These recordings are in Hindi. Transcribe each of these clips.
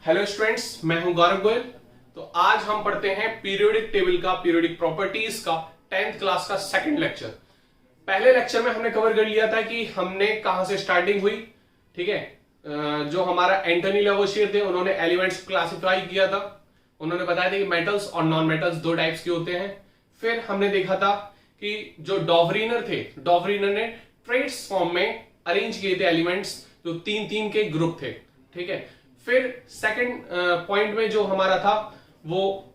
हेलो स्टूडेंट्स, मैं हूं गौरव गोयल। तो आज हम पढ़ते हैं पीरियोडिक टेबल का, पीरियोडिक प्रॉपर्टीज का 10th क्लास का सेकंड लेक्चर। पहले लेक्चर में हमने कवर कर लिया था कि हमने कहां से स्टार्टिंग हुई। ठीक है, जो हमारा एंटनी लेवोशियर थे उन्होंने एलिमेंट्स क्लासिफाई किया था। उन्होंने बताया था कि मेटल्स और नॉन मेटल्स दो टाइप्स के होते हैं। फिर हमने देखा था कि जो डॉवरीनर थे, डॉवरीनर ने ट्रेट्स फॉर्म में अरेंज किए थे एलिमेंट्स, जो तीन तीन के ग्रुप थे। ठीक है, फिर सेकंड पॉइंट में जो हमारा था वो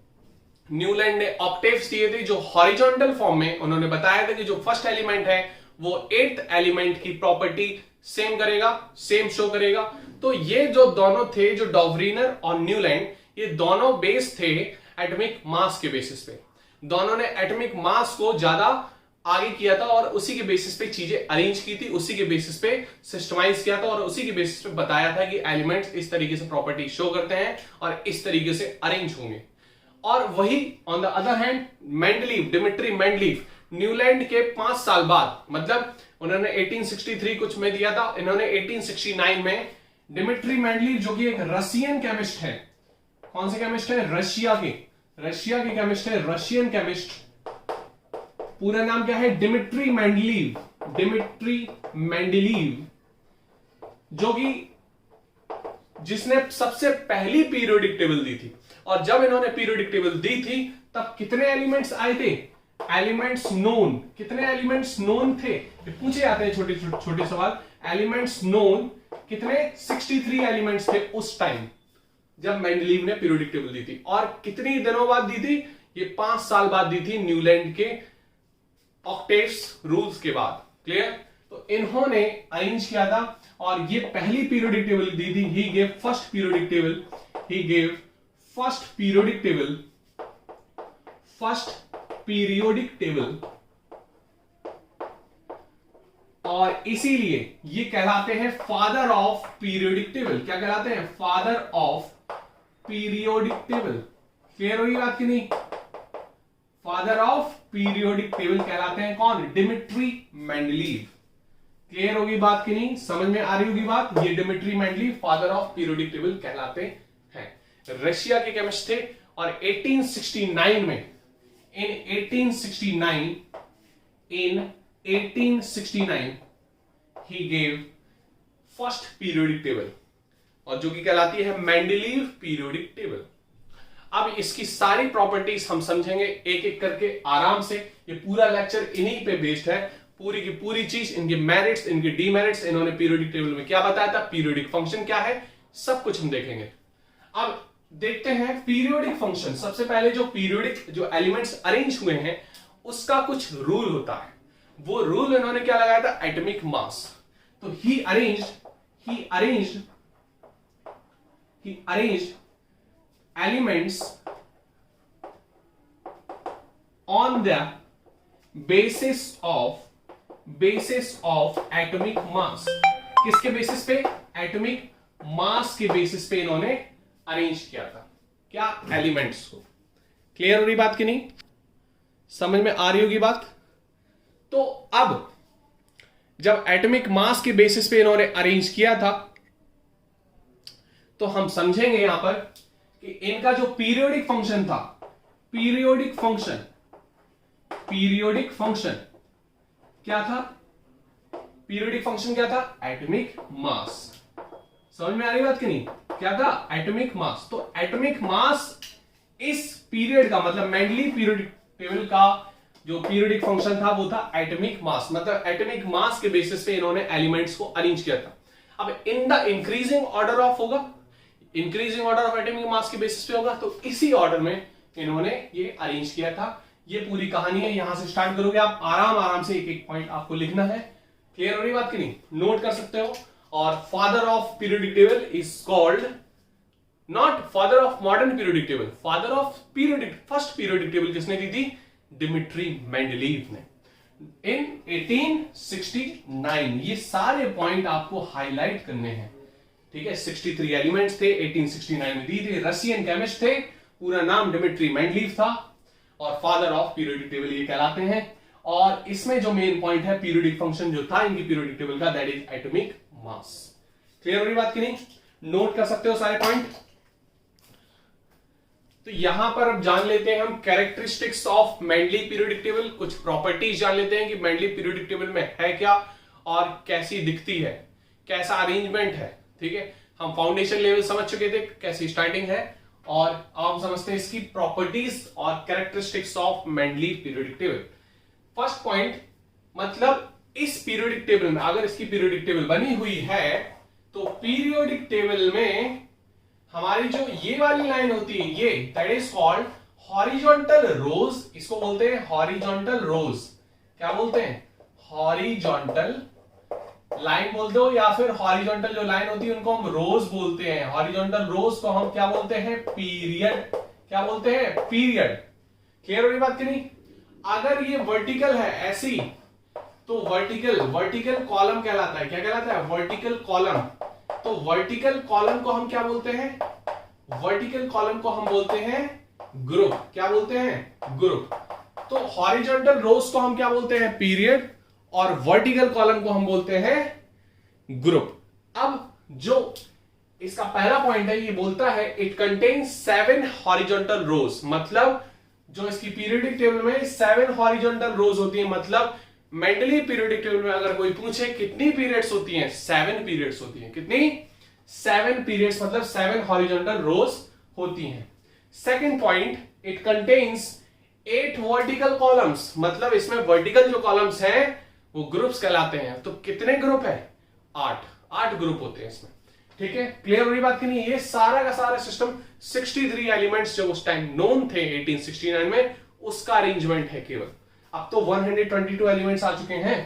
न्यूलैंड ने ऑक्टेव्स दिए थे, जो हॉरिजॉन्टल फॉर्म में उन्होंने बताया था कि जो फर्स्ट एलिमेंट है वो 8th एलिमेंट की प्रॉपर्टी सेम करेगा, सेम शो करेगा। तो ये जो दोनों थे, जो डॉवरीनर और न्यूलैंड, ये दोनों बेस थे एटॉमिक मास के बेसिस पे। दोनों ने एटॉमिक मास को ज्यादा आगे किया था और उसी के बेसिस पे चीजें अरेंज की थी, उसी के बेसिस पे सिस्टमाइज किया था और उसी के बेसिस पे बताया था कि एलिमेंट्स इस तरीके से प्रॉपर्टी शो करते हैं और इस तरीके से अरेंज होंगे। और वही on the other hand Mendeleev, Dmitri Mendeleev, Newland के 5 साल बाद, मतलब उन्होंने 1863 कुछ में दिया था, इन्होंने 1869 में डिमिट्री मेंडलीव, जो कि एक रशियन केमिस्ट है। कौन से केमिस्ट है? रशिया के केमिस्ट है, रशियन केमिस्ट। पूरा नाम क्या है? Dmitry Mendeleev. डिमिट्री मेंडलीव, जो कि जिसने सबसे पहली पीरियोडिक टेबल दी थी। और जब इन्होंने पीरियोडिक टेबल दी थी तब कितने एलिमेंट्स आए थे? Elements known. कितने एलिमेंट्स नोन थे? ये पूछे जाते हैं छोटे छोटे सवाल। एलिमेंट्स नोन कितने? 63 एलिमेंट्स थे उस टाइम जब मेंडलीव ने पीरियोडिक टेबल दी थी। और कितनी दिनों बाद दी थी? ये 5 साल बाद दी थी, न्यूलैंड के ऑक्टेव्स रूल्स के बाद। क्लियर? तो इन्होंने अरेंज किया था और ये पहली पीरियोडिक टेबल दी थी। He gave first periodic table, he gave first periodic table, first periodic table. और इसीलिए ये कहलाते हैं फादर ऑफ पीरियोडिक टेबल। क्या कहलाते हैं? Father of periodic table. Clear होगी बात कि नहीं? फादर ऑफ पीरियोडिक टेबल कहलाते हैं कौन? Dmitry Mendeleev. क्लियर होगी बात कि नहीं? समझ में आ रही होगी बात? ये Dmitry Mendeleev father of periodic table कहलाते हैं। रशिया के केमिस्ट थे और 1869 में, इन 1869 he gave first periodic table, और जो कि कहलाती है मेंडलीव पीरियोडिक टेबल। अब इसकी सारी प्रॉपर्टीज हम समझेंगे एक एक करके आराम से। ये पूरा लेक्चर इन्हीं पे बेस्ड है, पूरी की पूरी चीज, इनके मेरिट्स, इनके डीमेरिट्स, इन्होंने पीरियोडिक टेबल में क्या बताया था, पीरियोडिक फंक्शन क्या है, सब कुछ हम देखेंगे। अब देखते हैं पीरियोडिक फंक्शन। सबसे पहले जो पीरियोडिक, जो एलिमेंट्स अरेंज हुए हैं उसका कुछ रूल होता है। वो रूल इन्होंने क्या लगाया था? Atomic mass. तो he arranged elements on the basis of atomic mass। किसके बेसिस पे? एटॉमिक मास के बेसिस पे इन्होंने अरेंज किया था क्या? एलिमेंट्स को। क्लियर हो रही बात कि नहीं? समझ में आ रही होगी बात? तो अब जब एटॉमिक मास के बेसिस पे इन्होंने अरेंज किया था तो हम समझेंगे यहां पर कि इनका जो पीरियोडिक फंक्शन था, पीरियोडिक फंक्शन क्या था? पीरियोडिक फंक्शन क्या था? एटॉमिक मास। समझ में आ रही बात कि नहीं? क्या था? Atomic mass. तो एटॉमिक मास इस पीरियड का, मतलब मेंडलीव पीरियोडिक टेबल का जो पीरियोडिक फंक्शन था वो था एटॉमिक मास। मतलब एटॉमिक मास के बेसिस पे इन्होंने एलिमेंट्स को अरेंज किया था। अब in the increasing order of होगा, increasing order of atomic mass के बेसिस पे होगा, तो इसी ऑर्डर में इन्होंने ये अरेंज किया था। ये पूरी कहानी है, यहां से स्टार्ट करोगे आप, आराम से एक एक पॉइंट आपको लिखना है। क्लियर हो रही बात कि नहीं? नोट कर सकते हो। और father of periodic table is called, not father of modern periodic table, father of periodic, first periodic table किसने दी थी? डिमिट्री मेंडलीव ने, इन 1869। ये सारे पॉइंट आपको हाईलाइट करने हैं। ठीक है, 63 एलिमेंट्स थे, 1869 में दी थी, रशियन केमिस्ट थे, पूरा नाम डिमिट्री मेंडलीव था और फादर ऑफ पीरियोडिक टेबल ये कहलाते हैं। और इसमें जो मेन पॉइंट है, पीरियोडिक फंक्शन जो था इनकी पीरियोडिक टेबल का, that is atomic mass. Clear हो रही बात की नहीं? नोट कर सकते हो सारे पॉइंट। तो यहां पर अब जान लेते हैं हम characteristics of Mendeleev periodic table, कुछ प्रॉपर्टीज जान लेते हैं कि मेंडली पीरियोडिक टेबल में है क्या और कैसी दिखती है, कैसा अरेंजमेंट है। ठीक है, हम फाउंडेशन लेवल समझ चुके थे कैसी स्टार्टिंग है, और अब हम समझते हैं इसकी प्रॉपर्टीज और characteristics of Mendeleev periodic table. First point, मतलब इस पीरियोडिक टेबल में अगर इसकी पीरियोडिक टेबल बनी हुई है तो पीरियोडिक टेबल में हमारी जो ये वाली लाइन होती है ये दैट इज कॉल्ड हॉरिजॉन्टल रोज, इसको बोलते हैं हॉरिजॉन्टल रोज। क्या बोलते हैं? हॉरिजॉन्टल लाइन बोल दो या फिर हॉरिजॉन्टल जो लाइन होती है उनको हम रोज बोलते हैं। हॉरिजॉन्टल रोज को हम क्या बोलते हैं? पीरियड। क्या बोलते हैं? पीरियड। क्लियर हो रही बात कि नहीं? अगर ये वर्टिकल है ऐसी तो वर्टिकल कॉलम कहलाता है। क्या कहलाता है? Vertical column. तो वर्टिकल कॉलम को हम क्या बोलते हैं? वर्टिकल कॉलम को हम बोलते हैं ग्रुप। क्या बोलते हैं? ग्रुप। तो हॉरिजॉन्टल रोज को हम क्या बोलते हैं? पीरियड, और वर्टिकल कॉलम को हम बोलते हैं ग्रुप। अब जो इसका पहला पॉइंट है ये बोलता है इट कंटेन्स 7 हॉरिजॉन्टल रोज, मतलब जो इसकी पीरियोडिक टेबल में 7 हॉरिजॉन्टल रोज होती है। मतलब मेंडली पीरियोडिक टेबल में अगर कोई पूछे कितनी पीरियड्स होती हैं, 7 पीरियड्स होती हैं। कितनी? 7 पीरियड्स, मतलब 7 हॉरिजॉन्टल रोज होती हैं। Second point, it contains 8 vertical columns, मतलब इसमें वर्टिकल जो कॉलम्स हैं वो ग्रुप्स कहलाते हैं। तो कितने ग्रुप है? 8 ग्रुप होते हैं इसमें। ठीक है, क्लियर हो रही बात की नहीं? ये सारा का सारा सिस्टम 63 एलिमेंट्स जो उस टाइम नोन थे 1869 में, उसका अरेंजमेंट है केवल। अब तो 122 एलिमेंट्स आ चुके हैं।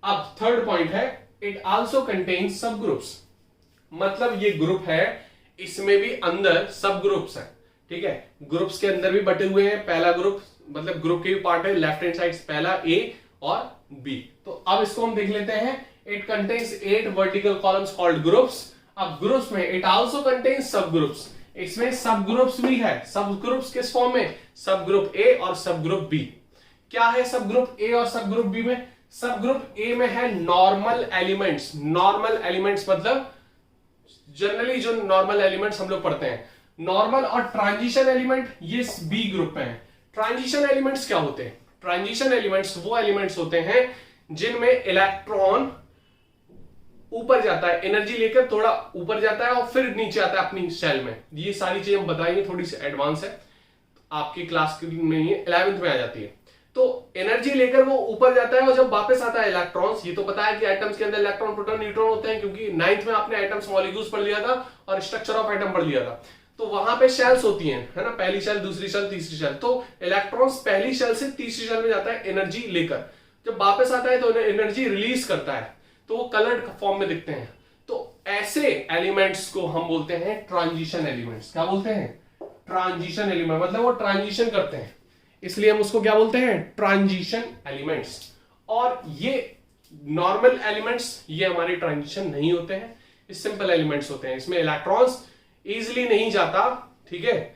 अब थर्ड पॉइंट है इट आल्सो कंटेन्स सब ग्रुप्स, मतलब ये ग्रुप है इसमें भी अंदर सब ग्रुप्स हैं। ठीक है, ग्रुप्स के अंदर भी बटे हुए हैं। पहला ग्रुप मतलब ग्रुप के भी पार्ट है, लेफ्ट हैंड साइड पहला ए और बी। तो अब इसको हम देख लेते हैं। It contains 8 vertical columns called groups. अब ग्रुप्स में इट आल्सो कंटेन्स सब ग्रुप्स, इसमें सब ग्रुप्स भी है। सब ग्रुप्स किस फॉर्म में? सब ग्रुप ए और सब ग्रुप बी। क्या है सब ग्रुप ए और सब ग्रुप बी में? सब ग्रुप ए में है नॉर्मल एलिमेंट्स। नॉर्मल एलिमेंट्स मतलब जनरली जो नॉर्मल एलिमेंट्स हम लोग पढ़ते हैं, नॉर्मल और ट्रांजिशन एलिमेंट ये बी ग्रुप में है। ट्रांजिशन एलिमेंट्स क्या होते हैं? ट्रांजिशन एलिमेंट्स वो एलिमेंट्स होते हैं जिनमें इलेक्ट्रॉन ऊपर जाता है, एनर्जी लेकर थोड़ा ऊपर जाता है और फिर नीचे आता है अपनी सेल में। ये सारी चीजें हम बताएंगे, थोड़ी सी एडवांस है, आपकी क्लास में ही 11th में आ जाती है। तो एनर्जी लेकर वो ऊपर जाता है और जब वापस आता है इलेक्ट्रॉन्स, ये तो पता है कि एटम्स के अंदर इलेक्ट्रॉन, प्रोटॉन, न्यूट्रॉन होते हैं, क्योंकि 9th में आपने एटम्स मॉलिक्यूल्स पढ़ लिया था और स्ट्रक्चर ऑफ एटम पढ़ लिया था। तो वहां पे शेल्स होती हैं, है ना, पहली शेल, दूसरी शेल, तीसरी शेल। तो इलेक्ट्रॉन्स पहली शेल से तीसरी शेल में जाता है एनर्जी लेकर, जब वापस आता है तो एनर्जी रिलीज करता है, तो वो कलर्ड फॉर्म में दिखते हैं। तो ऐसे एलिमेंट्स को हम बोलते हैं ट्रांजिशन एलिमेंट्स। क्या बोलते हैं? ट्रांजिशन एलिमेंट, मतलब वो ट्रांजिशन करते हैं, इसलिए हम उसको क्या बोलते हैं? Transition elements. और ये नॉर्मल एलिमेंट्स ये हमारे ट्रांजिशन नहीं होते हैं, ये सिंपल एलिमेंट्स होते हैं। इसमें इलेक्ट्रॉन्स इजिली नहीं जाता, ठीक है,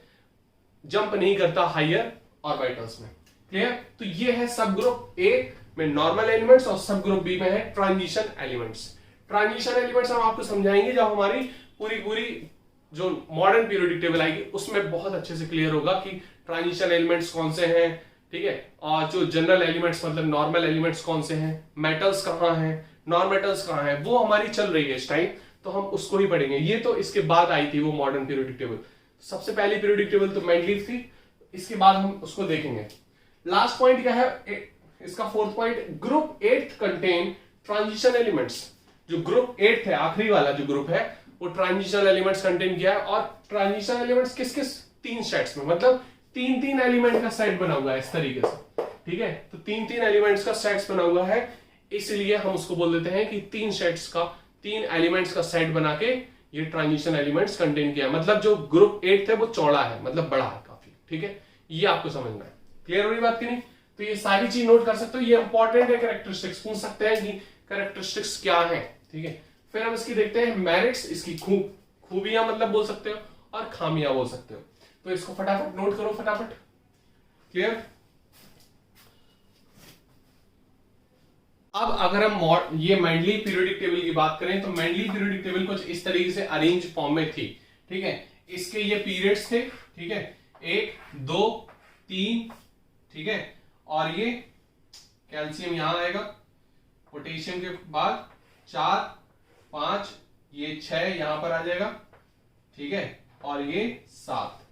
जंप नहीं करता हायर ऑर्बिटल्स में। क्लियर? तो ये है सब ग्रुप ए में नॉर्मल एलिमेंट्स और सब ग्रुप बी में है ट्रांजिशन एलिमेंट्स। ट्रांजिशन एलिमेंट्स हम आपको समझाएंगे जब हमारी पूरी जो मॉडर्न पीरियोडिक टेबल आएगी उसमें बहुत अच्छे से क्लियर होगा कि ट्रांजिशन एलिमेंट्स कौन से हैं, ठीक है, और जो जनरल एलिमेंट्स मतलब नॉर्मल एलिमेंट्स कौन से हैं, मेटल्स कहां हैं, नॉन मेटल्स कहां हैं, वो हमारी चल रही है इस टाइम, तो हम उसको ही पढ़ेंगे। ये तो इसके बाद आई थी वो मॉडर्न पीरियोडिक टेबल। सबसे पहली पीरियोडिक टेबल तो मेंडलीव थी, इसके बाद हम उसको देखेंगे। लास्ट पॉइंट क्या है इसका? Fourth point, group 8 contain transition elements. जो ग्रुप 8 है, आखिरी वाला जो ग्रुप है, वो ट्रांजिशन एलिमेंट्स कंटेन किया है। और ट्रांजिशन एलिमेंट्स किस किस? 3 सेट्स में, मतलब 3 एलिमेंट का सेट बना हुआ है इस तरीके से, ठीक है। तो 3 एलिमेंट्स का सेट्स बना हुआ है, इसलिए हम उसको बोल देते हैं कि 3 एलिमेंट्स का सेट बना के ये ट्रांजिशन एलिमेंट्स कंटेन किया। मतलब जो ग्रुप 8 है वो चौड़ा है, मतलब बड़ा है काफी, ठीक है, ये आपको समझना है। क्लियर हो रही बात की नहीं? तो ये सारी चीज नोट कर सकते हो, ये इंपॉर्टेंट है। कैरेक्टरिस्टिक्स पूछ सकते हैं कि कैरेक्टरिस्टिक्स क्या है, ठीक है। फिर हम इसकी देखते हैं मेरिट्स, इसकी खूबियां मतलब बोल सकते हो और खामियां बोल सकते हो। तो इसको फटाफट नोट करो, फटाफट। क्लियर? अब अगर हम ये मेंडली पीरियोडिक टेबल की बात करें तो मेंडली पीरियोडिक टेबल कुछ इस तरीके से अरेंज फॉर्म में थी, ठीक है। इसके ये पीरियड्स थे, ठीक है, 1 2 3, ठीक है, और ये कैल्शियम यहां आएगा, पोटेशियम के बाद 4 5, ये 6 यहां पर आ जाएगा, ठीक है, और ये 7,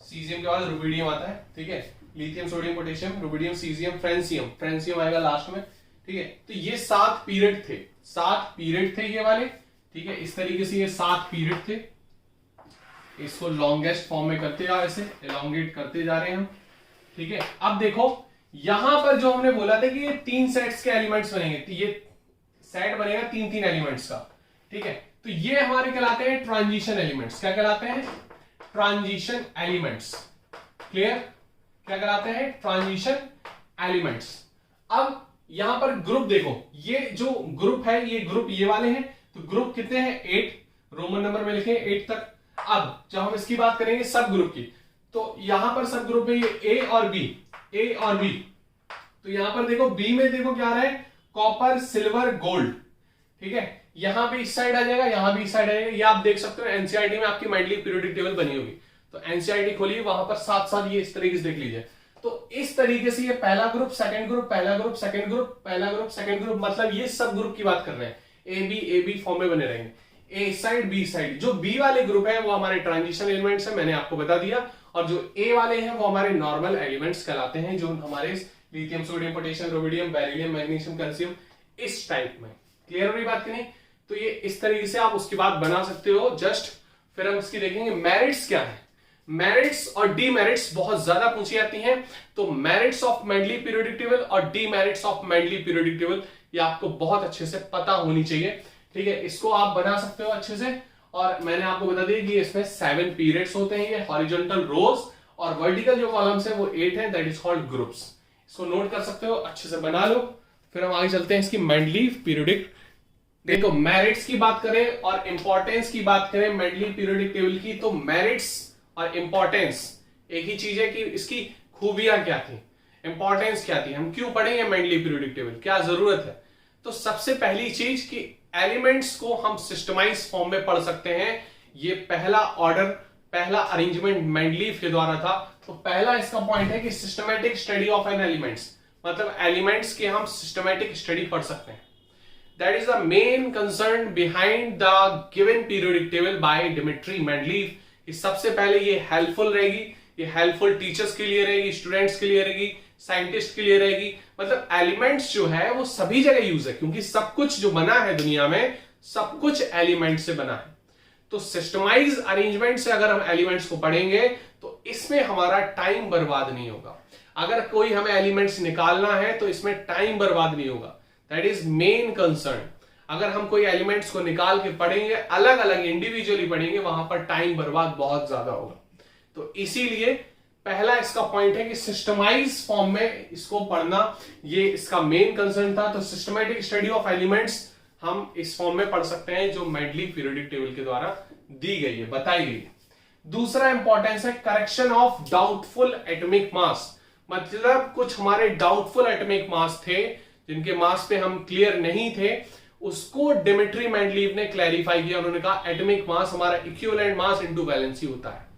सीजियम के बाद रुबिडियम आता है, ठीक है, lithium sodium potassium rubidium caesium francium आएगा लास्ट में, ठीक है। तो ये 7 पीरियड थे, 7 पीरियड थे ये वाले, ठीक है। इस तरीके से ये 7 पीरियड थे, इसको लॉन्गेस्ट फॉर्म में करते जा, ऐसे एलोंगेट करते जा रहे हैं हम, ठीक है। अब देखो यहां पर जो हमने बोला था कि ये 3 सेट्स के एलिमेंट्स बनेंगे, तो ये सेट बनेगा 3 एलिमेंट्स का, ठीक है। तो ये हमारे कहलाते हैं ट्रांजिशन एलिमेंट्स। क्या कहलाते हैं? Transition elements. क्लियर? क्या कहलाते हैं? Transition elements. अब यहां पर ग्रुप देखो, ये जो ग्रुप है, ये ग्रुप ये वाले हैं, तो ग्रुप कितने हैं? 8, रोमन नंबर में लिखे 8 तक। अब जब हम इसकी बात करेंगे सब ग्रुप की, तो यहां पर सब ग्रुप में ये ए और बी, ए और बी, तो यहां पर देखो बी में देखो क्या आ रहा है? कॉपर सिल्वर गोल्ड, ठीक है। यहां पे इस साइड आ जाएगा, यहां भी इस साइड आ जाएगा। ये आप देख सकते हो एनसीईआरटी में आपकी मेंडली पीरियोडिक टेबल बनी होगी, तो एनसीईआरटी खोलिए, वहां पर साथ साथ ये इस तरीके से देख लीजिए। तो इस तरीके से ये पहला ग्रुप, सेकंड ग्रुप, पहला ग्रुप, सेकंड ग्रुप, पहला ग्रुप, सेकंड ग्रुप, मतलब ये सब ग्रुप की बात कर रहे हैं। ए बी फॉर्म में बने रहेंगे, ए साइड बी साइड। जो बी वाले ग्रुप है वो हमारे ट्रांजिशन एलिमेंट्स है, मैंने आपको बता दिया, और जो ए वाले हैं वो हमारे नॉर्मल एलिमेंट्स कहलाते हैं, जो हमारे lithium sodium potassium rubidium beryllium magnesium calcium इस टाइप में। क्लियर हो रही बात की नहीं? तो ये इस तरीके से आप उसकी बात बना सकते हो जस्ट। फिर हम इसकी देखेंगे मेरिट्स क्या है। मेरिट्स और डीमेरिट्स बहुत ज्यादा पूछी जाती हैं, तो merits of Mendeleev periodic table और demerits of Mendeleev periodic table ये आपको बहुत अच्छे से पता होनी चाहिए, ठीक है। इसको आप बना सकते हो अच्छे से। और मैंने आपको बता दिया कि इसमें 7 पीरियड्स होते हैं, ये हॉरिजॉन्टल रोज, और वर्टिकल जो कॉलम्स है वो 8 है, दैट इज कॉल्ड ग्रुप्स। इसको नोट कर सकते हो, अच्छे से बना लो। फिर हम आगे चलते हैं इसकी मेंडली पीरियोडिक। देखो मेरिट्स की बात करें और इंपॉर्टेंस की बात करें मेंडली पीरियोडिक टेबल की, तो मेरिट्स और इंपॉर्टेंस एक ही चीज है कि इसकी खूबियां क्या थी, इंपॉर्टेंस क्या थी, हम क्यों पढ़ेंगे मेंडली पीरियोडिक टेबल, क्या जरूरत है। तो सबसे पहली चीज कि एलिमेंट्स को हम सिस्टमाइज फॉर्म में पढ़ सकते हैं। ये पहला ऑर्डर, पहला अरेंजमेंट मेंडलीफ के द्वारा था। तो पहला इसका पॉइंट है कि systematic study of an elements, मतलब एलिमेंट्स की हम सिस्टमैटिक स्टडी पढ़ सकते हैं। That is the main concern behind the given periodic table by Dmitry Mendeleev। सबसे पहले ये हेल्पफुल रहेगी, ये हेल्पफुल टीचर्स के लिए रहेगी, स्टूडेंट्स के लिए रहेगी, साइंटिस्ट के लिए रहेगी। मतलब एलिमेंट्स जो है वो सभी जगह यूज है, क्योंकि सब कुछ जो बना है दुनिया में सब कुछ एलिमेंट से बना है। तो सिस्टमाइज अरेंजमेंट से अगर हम एलिमेंट्स को पढ़ेंगे तो इसमें हमारा टाइम बर्बाद नहीं होगा। अगर कोई हमें एलिमेंट्स निकालना है तो इसमें टाइम बर्बाद नहीं होगा, दैट इज मेन कंसर्न। अगर हम कोई एलिमेंट्स को निकाल के पढ़ेंगे, अलग अलग इंडिविजुअली पढ़ेंगे, वहां पर टाइम बर्बाद बहुत ज्यादा होगा। तो इसीलिए पहला इसका पॉइंट है कि सिस्टमाइज फॉर्म में इसको पढ़ना, ये इसका मेन कंसर्न था। तो सिस्टमैटिक स्टडी ऑफ एलिमेंट्स हम इस फॉर्म में पढ़ सकते हैं जो मेंडली पीरियोडिक टेबल के द्वारा दी गई है, बताई गई है। दूसरा इंपॉर्टेंस है correction of doubtful atomic mass. मतलब कुछ हमारे डाउटफुल एटॉमिक मास थे, जिनके मास पे हम क्लियर नहीं थे, उसको डिमिट्री मेंडलीव ने क्लैरिफाई किया। उन्होंने कहा एटॉमिक मास हमारा इक्विवेलेंट मास इनटू वैलेंसी होता है।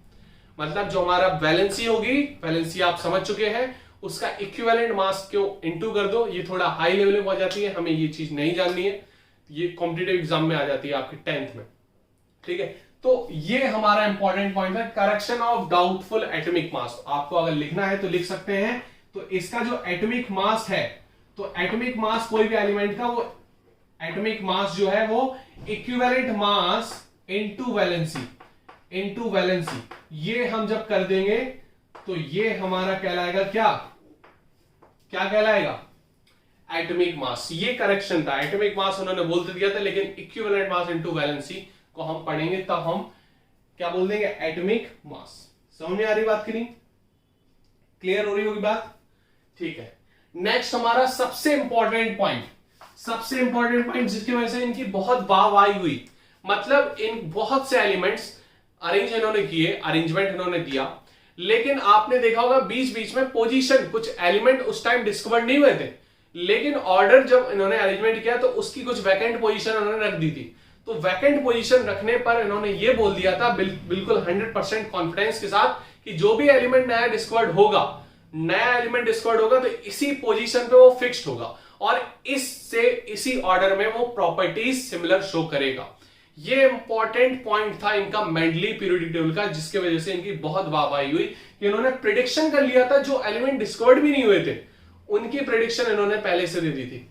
मतलब जो हमारा वैलेंसी होगी, वैलेंसी आप समझ चुके हैं, उसका इक्विवेलेंट मास को इनटू कर दो। ये थोड़ा हाई लेवल में हो जाती है, हमें ये चीज नहीं जाननी है, ये कॉम्पिटिटिव एग्जाम में आ जाती है आपके 10th में, ठीक है। तो ये हमारा इंपॉर्टेंट पॉइंट है, correction of doubtful atomic mass. आपको अगर लिखना है तो लिख सकते हैं। तो इसका जो एटॉमिक मास है, तो एटॉमिक मास कोई भी एलिमेंट का, वो एटॉमिक मास जो है वो equivalent mass into valency, into valency, ये हम जब कर देंगे तो ये हमारा कहलाएगा क्या, क्या कहलाएगा? Atomic mass. ये करेक्शन था, एटॉमिक मास उन्होंने बोल दिया था, लेकिन इक्विवेलेंट मास इनटू वैलेंसी को हम पढ़ेंगे तब हम क्या बोल देंगे? Atomic mass. समझ में आ रही बात की नहीं? क्लियर हो रही होगी बात? ठीक है। नेक्स्ट हमारा सबसे इंपॉर्टेंट पॉइंट, सबसे इंपॉर्टेंट पॉइंट जिसकी वजह से इनकी बहुत वाहवाही हुई। मतलब इन बहुत से एलिमेंट्स अरेंज इन्होंने किए, अरेंजमेंट इन्होंने दिया, लेकिन आपने देखा होगा बीच बीच में पोजीशन, कुछ एलिमेंट उस टाइम डिस्कवर नहीं हुए थे, लेकिन ऑर्डर जब इन्होंने अरेंजमेंट किया तो उसकी कुछ वैकेंट पोजीशन उन्होंने रख दी थी। तो वैकेंट पोजीशन रखने पर इन्होंने ये बोल दिया था बिल्कुल 100% कॉन्फिडेंस के साथ कि जो भी एलिमेंट नया डिस्कवर्ड होगा, तो इसी पोजीशन पे वो फिक्स्ड होगा और इसी ऑर्डर में वो प्रॉपर्टीज सिमिलर शो करेगा। ये इंपॉर्टेंट पॉइंट था इनका मेंडली पीरियोडिक टेबल का, जिसके वजह से इनकी बहुत वाहवाही हुई कि इन्होंने प्रिडिक्शन कर लिया था, जो एलिमेंट डिस्कवर्ड भी नहीं हुए थे उनकी प्रिडिक्शन इन्होंने पहले से दे दी थी।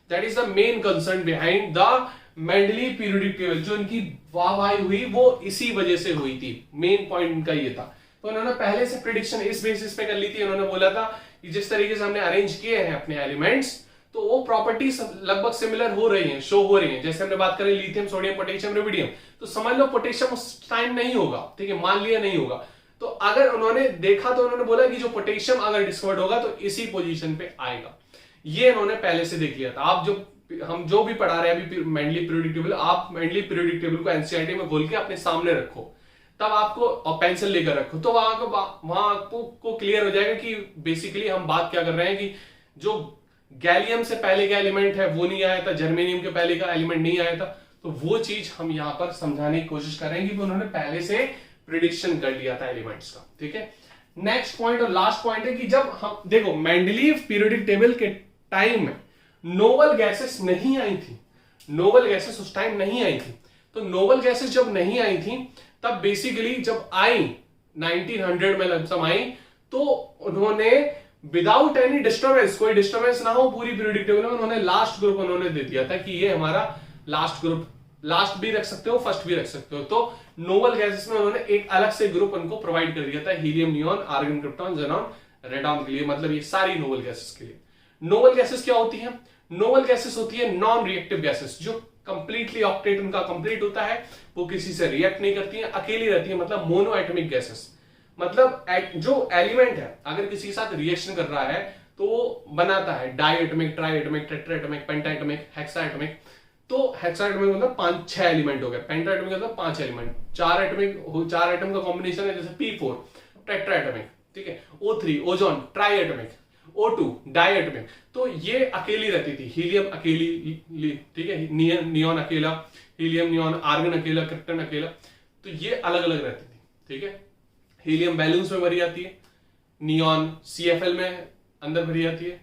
That is the main concern behind the Mendeley periodic table. जो इनकी वाहवाही हुई वो इसी वजह से हुई थी, मेन पॉइंट इनका ये था। तो उन्होंने पहले से प्रिडिक्शन इस बेसिस पे कर ली थी। उन्होंने बोला था कि जिस तरीके से हमने अरेंज किए हैं अपने एलिमेंट्स, तो वो प्रॉपर्टीज लगभग सिमिलर हो रही हैं, शो हो रही हैं। जैसे हमने बात करें लिथियम, सोडियम, पोटेशियम, रुबिडियम, तो समझ लो पोटेशियम उस टाइम नहीं होगा, ठीक है, मान लिया नहीं होगा। तो अगर उन्होंने देखा तो उन्होंने बोला कि जो पोटेशियम अगर डिस्कवर्ड होगा तो इसी पोजीशन पे आएगा। ये इन्होंने पहले से देख लिया था। आप हम जो भी पढ़ा रहे हैं अभी मेंडली पीरियोडिक टेबल, आप मेंडली पीरियोडिक टेबल को एनसीईआरटी में खोल के अपने सामने रखो, तब आपको, और पेंसिल लेकर रखो, तो वहां आपको क्लियर हो जाएगा कि बेसिकली हम बात क्या कर रहे हैं कि जो गैलियम से पहले का एलिमेंट है वो नहीं आया था, जर्मेनियम के पहले का एलिमेंट नहीं आया था। तो वो चीज हम यहां पर समझाने की कोशिश करेंगे कि उन्होंने पहले से प्रिडिक्शन कर लिया था एलिमेंट्स का, ठीक है। नेक्स्ट पॉइंट और लास्ट पॉइंट है कि जब हम देखो मेंडलीव पीरियोडिक टेबल के टाइम में नोबल गैसेस नहीं आई थी, नोबल गैसेस उस टाइम नहीं आई थी। तो नोबल गैसेस जब नहीं आई थी तब बेसिकली जब आई 1900 में लमसम आई, तो उन्होंने विदाउट एनी डिस्टर्बेंस, कोई डिस्टर्बेंस ना हो पूरी पीरियोडिक टेबल में, उन्होंने लास्ट ग्रुप उन्होंने दे दिया था कि ये हमारा लास्ट ग्रुप, लास्ट भी रख सकते हो, फर्स्ट भी रख सकते हो। तो नोबल गैसेस में उन्होंने एक अलग से ग्रुप उनको प्रोवाइड कर दिया था, helium, neon, argon, krypton, xenon, radon के लिए, मतलब ये सारी नोबल गैसेस के लिए। नोबल गैसेस क्या होती है? नोबल गैसेस होती है नॉन रिएक्टिव गैसेस, जो कंप्लीटली ऑक्टेट उनका कंप्लीट होता है, वो किसी से रिएक्ट नहीं करती है, अकेली रहती है, मतलब मोनो एटॉमिक गैसेस। मतलब जो एलिमेंट है अगर किसी के साथ रिएक्शन कर रहा है तो वो बनाता है डाइएटॉमिक, ट्राइएटॉमिक, टेट्राएटॉमिक, पेंटाएटॉमिक, हेक्साएटॉमिक। तो हेक्साएटॉमिक मतलब 5-6 एलिमेंट हो गए, पेंटाएटॉमिक मतलब 5 एलिमेंट, 4 एटम का कॉम्बिनेशन है, जैसे P4 टेट्राएटॉमिक, ठीक है, O3 ozone triatomic, O2 diatomic. तो ये अकेली रहती थी, हीलियम अकेली, ठीक है, नियॉन अकेला, हीलियम, नियॉन, आर्गन अकेला, क्रिप्टन अकेला। तो ये अलग अलग रहती थी, ठीक है। हीलियम बैलून्स में भरी जाती है, नियॉन CFL में अंदर भरी जाती है,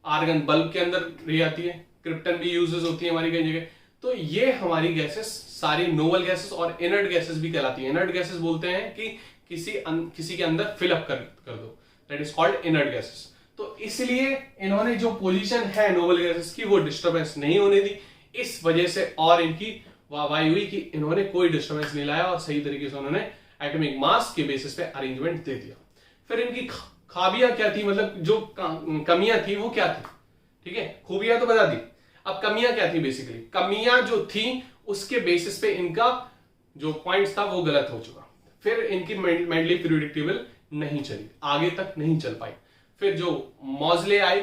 आर्गन बल्ब के अंदर रही जाती है, क्रिप्टन भी यूजेस होती है हमारी कई जगह। तो ये हमारी गैसेस सारी नोबल गैसेस और इनर्ट गैसेस भी कहलाती है। इनर्ट गैसेस बोलते हैं कि किसी के अंदर फिलअप कर दो, that is called inert gases. तो इसलिए इन्होंने जो पोजीशन है नोबल गैसेस की वो डिस्टर्बेंस नहीं होने दी, इस वजह से और इनकी वाहवाही हुई कि इन्होंने कोई डिस्टर्बेंस नहीं लाया और सही तरीके से उन्होंने एटॉमिक मास के बेसिस पे अरेंजमेंट दे दिया। फिर इनकी खाबियां क्या थी, मतलब जो कमियां थी वो क्या थी, ठीक है, खूबियां तो बता दी, अब कमियां क्या थी। बेसिकली कमियां जो थी उसके बेसिस पे इनका जो पॉइंट्स था वो गलत हो चुका। फिर इनकी मेंडली पीरियोडिक टेबल नहीं चली, आगे तक नहीं चल पाई। फिर जो मॉजले आए,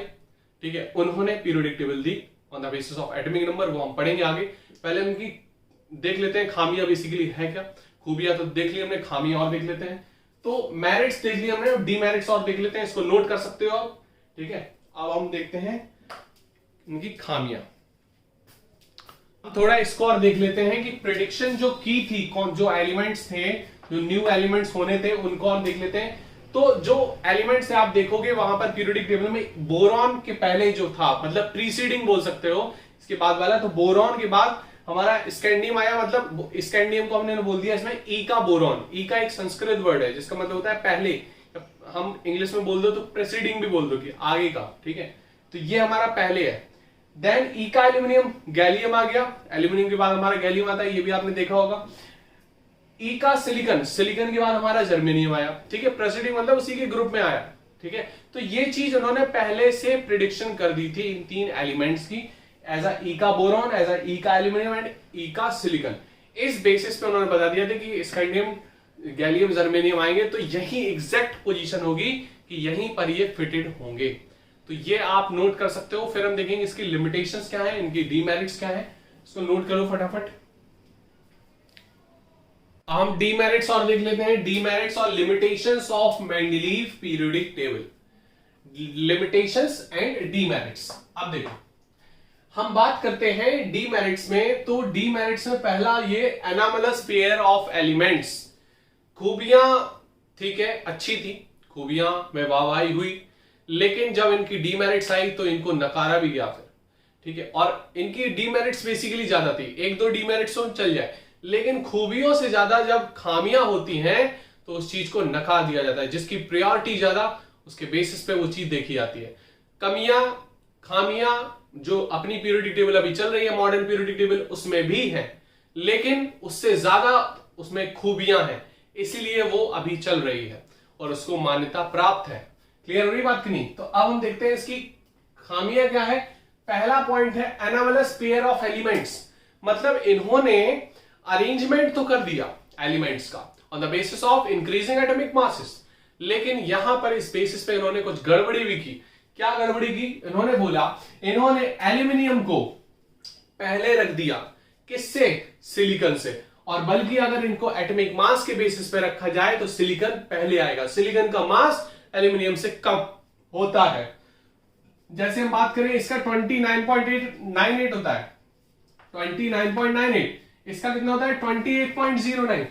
ठीक है, उन्होंने periodic table the on the basis of atomic number, वो हम पढ़ेंगे आगे। पहले उनकी देख लेते हैं खामियां बेसिकली है क्या। खूबियां तो देख ली हमने, खामियां और देख लेते हैं। तो मेरिट्स देख लिया हमने, डीमेरिट्स और देख लेते हैं, इसको नोट कर सकते हो आप, ठीक है। अब हम देखते हैं इनकी खामियां, थोड़ा इसको और देख लेते हैं कि प्रेडिक्शन जो की थी, कौन जो एलिमेंट्स थे, जो न्यू एलिमेंट्स होने थे, उनको और देख लेते हैं। तो जो एलिमेंट्स है आप देखोगे वहां पर पीरियोडिक टेबल में बोरॉन के पहले जो था, मतलब प्रीसीडिंग बोल सकते हो इसके बाद वाला, तो बोरॉन के बाद हमारा स्कैंडियम आया, मतलब स्कैंडियम को हमने बोल दिया इसमें ई का बोरॉन। ई का एक संस्कृत वर्ड है जिसका मतलब होता है पहले, हम इंग्लिश में बोल दो तो प्रेसिडिंग भी बोल दो कि आगे का, ठीक है। तो ये हमारा पहले है। देन ई का एल्यूमिनियम, गैलियम आ गया, एल्यूमिनियम के बाद हमारा गैलियम आता है, ये भी आपने देखा होगा। ई का सिलिकॉन, सिलिकॉन के बाद हमारा जर्मेनियम आया, ठीक है, प्रेसिडिंग मतलब उसी के ग्रुप में आया, ठीक है। तो ये चीज उन्होंने पहले से प्रिडिक्शन कर दी थी इन 3 एलिमेंट्स की, एज ई का बोरॉन, एज ई का एल्यूमिनियम एंड ई का सिलिकॉन। इस बेसिस पे उन्होंने बता दिया था कि स्कैंडियम, गैलियम, जर्मेनियम आएंगे तो यही एग्जैक्ट पोजीशन होगी कि यहीं पर ये फिटेड होंगे। तो ये आप नोट कर सकते हो। फिर हम देखेंगे इसकी लिमिटेशंस क्या है, इनकी डीमेरिट्स क्या है, इसको नोट करो फटाफट। हम डीमेरिट्स और देख लेते हैं, डीमेरिट्स और limitations of Mendeleev periodic table, limitations and demerits. अब देखो हम बात करते हैं डीमेरिट्स में, तो डीमेरिट्स में पहला ये एनामलस पेयर ऑफ एलिमेंट्स। खूबियां ठीक है, अच्छी थी, खूबियां में वाहवाही हुई, लेकिन जब इनकी डीमेरिट्स आई तो इनको नकारा भी गया फिर। ठीक है, और इनकी डीमेरिट्स बेसिकली ज्यादा थी, एक दो डीमेरिट्स तो चल जाए, लेकिन खूबियों से ज्यादा जब खामियां होती हैं तो उस चीज को नकार दिया जाता है। जिसकी प्रायोरिटी ज्यादा, उसके बेसिस पे वो चीज देखी जाती है। कमियां खामियां जो अपनी पीरियोडिक टेबल अभी चल रही है, मॉडर्न पीरियोडिक टेबल, उसमें भी है, लेकिन उससे ज्यादा उसमें खूबियां हैं, इसीलिए वो अभी चल रही है और उसको मान्यता प्राप्त है। क्लियर हो रही बात की नहीं? तो अब हम देखते हैं इसकी खामियां क्या है। पहला पॉइंट है एनामलस पेयर ऑफ एलिमेंट्स, मतलब इन्होंने अरेंजमेंट तो कर दिया एलिमेंट्स का on the basis of increasing atomic masses, लेकिन यहां पर इस बेसिस पे इन्होंने कुछ गड़बड़ी भी की। क्या गड़बड़ी की? इन्होंने बोला, इन्होंने एल्यूमिनियम को पहले रख दिया, किससे? सिलिकॉन से, और बल्कि अगर इनको एटॉमिक मास के बेसिस पे रखा जाए तो सिलिकॉन पहले आएगा। सिलिकॉन का मास एल्यूमिनियम से कम होता है। जैसे हम बात करें इसका 29.98 होता है, 29.98, इसका कितना होता है? 28.09,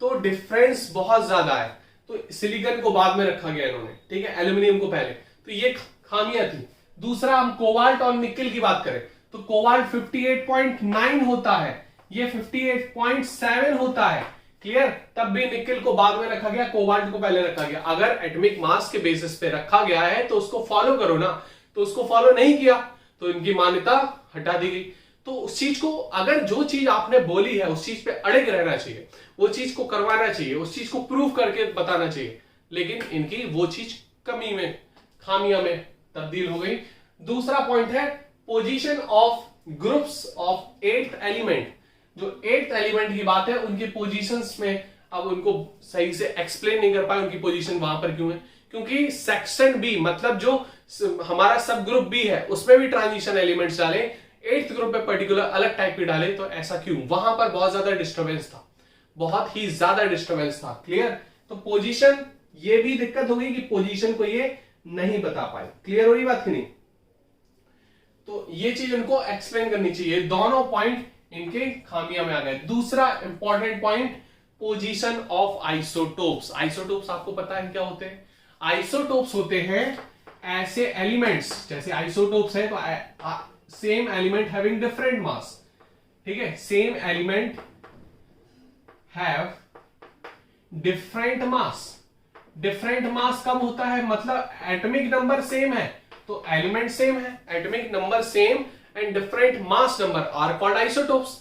तो डिफरेंस बहुत ज्यादा है। तो सिलिकॉन को बाद में रखा गया इन्होंने, ठीक है, एल्यूमिनियम को पहले। तो ये खामियां थी। दूसरा, हम कोबाल्ट और निकेल की बात करें तो कोबाल्ट 58.9 होता है, ये 58.7 होता है। क्लियर? तब भी निकेल को बाद में रखा गया, कोबाल्ट को पहले रखा गया। अगर एटॉमिक मास के बेसिस पे रखा गया है तो उसको फॉलो करो ना, तो उसको फॉलो नहीं किया तो इनकी मान्यता हटा दी गई। तो उस चीज को, अगर जो चीज आपने बोली है उस चीज पे अड़िग रहना चाहिए, वो चीज को करवाना चाहिए, उस चीज को प्रूव करके बताना चाहिए, लेकिन इनकी वो चीज कमी में, खामियां में तब्दील हो गई। दूसरा पॉइंट है position of groups of eighth element. जो एट्थ एलिमेंट की बात है, उनकी पोजीशंस में अब उनको सही से एक्सप्लेन नहीं कर पाए, उनकी पोजीशन वहां पर क्यों है, क्योंकि सेक्शन बी, मतलब जो हमारा सब ग्रुप बी है, उसमें भी ट्रांजिशन एलिमेंट्स डाले, एट्थ ग्रुप में पर्टिकुलर अलग टाइप के डाले, तो ऐसा क्यों? वहां पर बहुत ज्यादा डिस्टर्बेंस था, बहुत ही ज्यादा डिस्टर्बेंस था। क्लियर? तो पोजीशन, ये भी दिक्कत हो गई कि पोजीशन को ये नहीं बता पाए। क्लियर हो रही बात की नहीं? तो ये चीज उनको एक्सप्लेन करनी चाहिए। दोनों पॉइंट इनके खामियां में आ गए। दूसरा important point, position of isotopes. Isotopes आपको पता है क्या होते हैं? आइसोटोप्स होते हैं ऐसे एलिमेंट्स, जैसे आइसोटोप्स है तो same element having different mass, ठीक है, same element have different mass. Different mass कब होता है? मतलब एटॉमिक नंबर सेम है तो एलिमेंट सेम है, atomic number same and different mass number are called isotopes.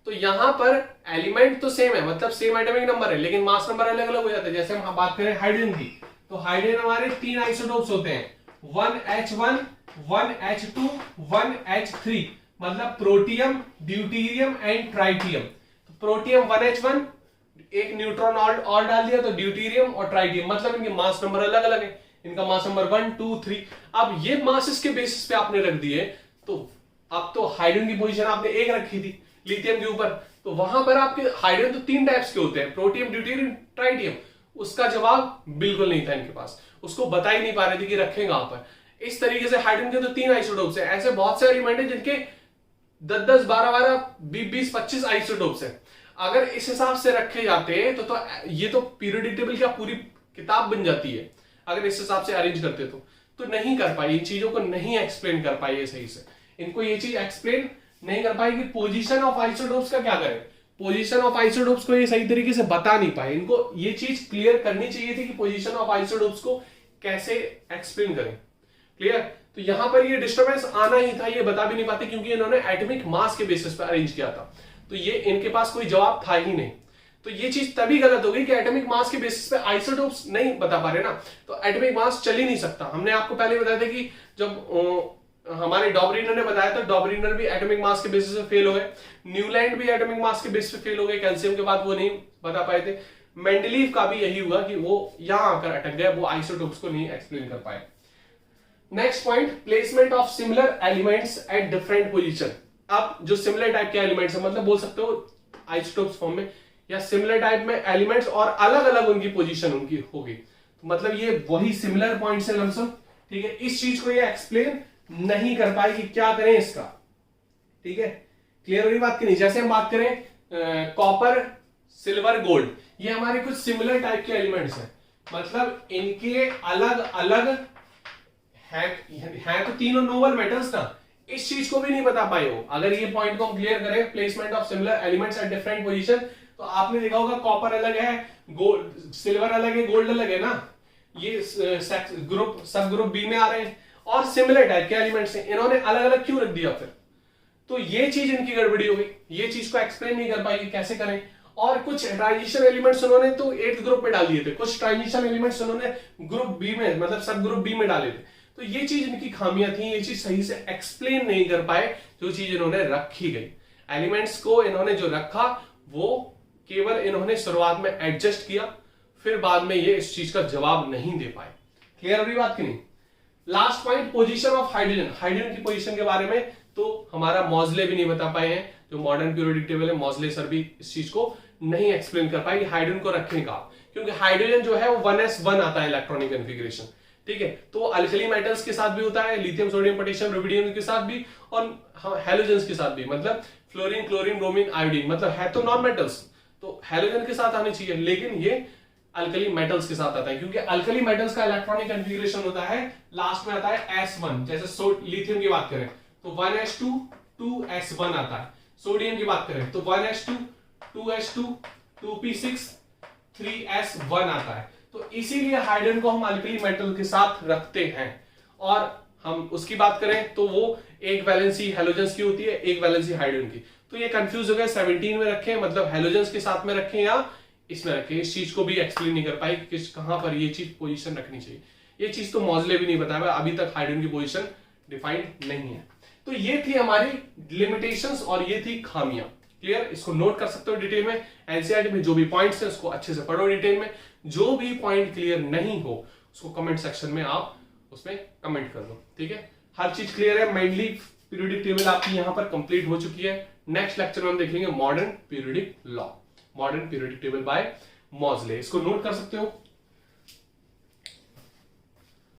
तो यहां पर एलिमेंट तो सेम है, मतलब सेम एटॉमिक नंबर है, लेकिन मास नंबर अलग अलग हो जाता है। जैसे हम बात करें हाइड्रोजन की, तो हाइड्रोजन हमारे 3 आइसोटोप्स होते हैं, 1H1, 1H2, 1H3, मतलब प्रोटियम, ड्यूटीरियम एंड ट्राइटियम। तो प्रोटियम 1H1, एक न्यूट्रॉन और डाल दिया तो ड्यूटीरियम और ट्राइटियम, मतलब इनके मास नंबर अलग अलग है, इनका मास नंबर 1, 2, 3। अब ये मासेस के बेसिस पे आपने रख दिए, तो अब तो हाइड्रोजन की पोजीशन आपने एक रखी थी लिथियम के ऊपर, तो वहां पर आपके हाइड्रोजन तो 3 टाइप्स के होते हैं, प्रोटियम, ड्यूटीरियम, ट्राइटियम। उसका जवाब बिल्कुल नहीं था इनके पास, उसको बता ही नहीं पा रहे थे कि रखें कहां पर। इस तरीके से हाइड्रोजन के तो 3 आइसोटोप्स हैं, ऐसे बहुत से एलिमेंट हैं जिनके 10-10, 12-12, 20-20, 25 आइसोटोप्स हैं। अगर इस हिसाब से रखे जाते तो ये तो पीरियोडिक टेबल की पूरी किताब बन जाती है, अगर इस हिसाब से अरेंज करते तो नहीं कर पाई, इन चीजों को नहीं एक्सप्लेन कर पाई है सही से। इनको ये चीज एक्सप्लेन नहीं कर पाई कि पोजीशन ऑफ आइसोटोप्स का क्या करें, पोजीशन ऑफ आइसोटोप्स को ये सही तरीके से बता नहीं पाए। इनको ये चीज क्लियर करनी चाहिए थी कि पोजीशन ऑफ आइसोटोप्स को कैसे एक्सप्लेन करें। क्लियर? तो यहां पर ये डिस्टर्बेंस आना ही था, ये बता भी नहीं पाते क्योंकि इन्होंने एटॉमिक मास के बेसिस पर अरेंज किया था, तो ये इनके पास कोई जवाब था ही नहीं। तो ये चीज तभी गलत हो गई कि एटॉमिक मास के बेसिस पे आइसोटोप्स नहीं बता पा रहे ना, तो एटॉमिक मास चल ही नहीं सकता। हमने आपको पहले बताया था कि जब हमारे डॉबरिनर ने बताया था, डॉबरिनर भी एटॉमिक मास के बेसिस पे फेल हो गए, न्यूलैंड भी एटॉमिक मास के बेसिस पे फेल हो गए, कैल्शियम के बाद वो नहीं बता पाए थे। मेंडलीव का भी यही हुआ कि वो यहां आकर अटक गए, वो आइसोटोप्स को नहीं एक्सप्लेन कर पाए। Next point, placement of similar elements at different position. अब जो सिमिलर टाइप के एलिमेंट्स है, मतलब बोल सकते हो आइसोटोप्स फॉर्म में या सिमिलर टाइप में एलिमेंट्स और अलग अलग उनकी पोजीशन उनकी होगी, तो मतलब ये वही सिमिलर पॉइंट्स है लमसम, ठीक है। इस चीज को ये एक्सप्लेन नहीं कर पाए कि क्या करें इसका, ठीक है। क्लियर हो रही बात की नहीं? जैसे हम बात करें कॉपर, सिल्वर, गोल्ड, ये हमारे कुछ सिमिलर टाइप के एलिमेंट्स हैं, मतलब इनके अलग अलग है तो तीनों नोबल मेटल्स ना, इस चीज को भी नहीं बता पाए हो। अगर ये पॉइंट को हम क्लियर करें, placement of similar elements at different position, तो आपने देखा होगा कॉपर अलग है, गोल्ड सिल्वर अलग है, गोल्ड अलग है ना, ये ग्रुप सब ग्रुप बी में आ रहे हैं और सिमिलर टाइप के एलिमेंट्स हैं, इन्होंने अलग अलग क्यों रख दिया फिर? तो ये चीज इनकी गड़बड़ी हो गई, ये चीज को एक्सप्लेन नहीं कर पाएगी कैसे करें। और कुछ ट्रांजिशन एलिमेंट्स उन्होंने तो 8th ग्रुप में डाल दिए थे, कुछ ट्रांजिशन एलिमेंट्स उन्होंने ग्रुप बी में मतलब सब ग्रुप बी में डाले थे। तो ये चीज इनकी खामियां थी, ये चीज सही से एक्सप्लेन नहीं कर पाए जो चीज इन्होंने रखी गई। एलिमेंट्स को इन्होंने जो रखा वो केवल इन्होंने शुरुआत में एडजस्ट किया, फिर बाद में ये इस चीज का जवाब नहीं दे पाए। क्लियर हो रही बात की नहीं? Last point, position of hydrogen. Hydrogen की पोजीशन के बारे में तो हमारा मॉजले भी नहीं बता पाए हैं, जो मॉडर्न पीरियोडिक टेबल है, मॉजले सर भी इस चीज को नहीं एक्सप्लेन कर पाए कि हाइड्रोजन को रखें कहां, क्योंकि हाइड्रोजन जो है वो 1s1 आता है इलेक्ट्रॉनिक कॉन्फ़िगरेशन, ठीक है। तो अल्कली मेटल्स के साथ भी होता है, लिथियम सोडियम पोटेशियम रुबिडियम के साथ भी, और हैलोजेंस के साथ भी, मतलब फ्लोरीन क्लोरीन ब्रोमीन आयोडीन, मतलब है तो नॉन मेटल्स, तो हैलोजन के साथ आने चाहिए, लेकिन ये अल्कली मेटल्स के साथ आता है, क्योंकि अल्कली मेटल्स का इलेक्ट्रॉनिक कॉन्फ़िगरेशन होता है लास्ट में आता है S1। जैसे लिथियम की बात करें तो 1s2 2s1 आता है, सोडियम की बात करें तो 1s2 2s2 2p6 3s1 आता है। तो इसीलिए हाइड्रोजन को हम अल्कली मेटल के साथ रखते हैं। और हम उसकी बात करें तो वो एक वैलेंसी हैलोजेंस की होती है, एक वैलेंसी हाइड्रोजन की। तो ये कंफ्यूज हो गया, 17 में रखें मतलब हैलोजेंस के साथ में रखें या इसमें रखें, इस चीज को भी एक्सप्लेन नहीं कर पाई कि कहां पर ये चीज पोजीशन रखनी चाहिए। ये चीज तो मॉजले भी नहीं बताया, अभी तक हाइड्रोजन की पोजीशन डिफाइंड नहीं है। तो ये थी हमारी लिमिटेशंस और ये थी खामियां। क्लियर? इसको नोट कर सकते हो डिटेल में, एनसीईआरटी में जो भी पॉइंट्स हैं उसको अच्छे से पढ़ो डिटेल में। जो भी पॉइंट क्लियर नहीं हो उसको कमेंट सेक्शन में आप उसमें कमेंट कर दो, ठीक है। हर चीज क्लियर है, मेनली पीरियोडिक टेबल आपकी यहां पर कंप्लीट हो चुकी है। नेक्स्ट लेक्चर में हम देखेंगे modern periodic law, modern periodic table by Moseley. इसको नोट कर सकते हो।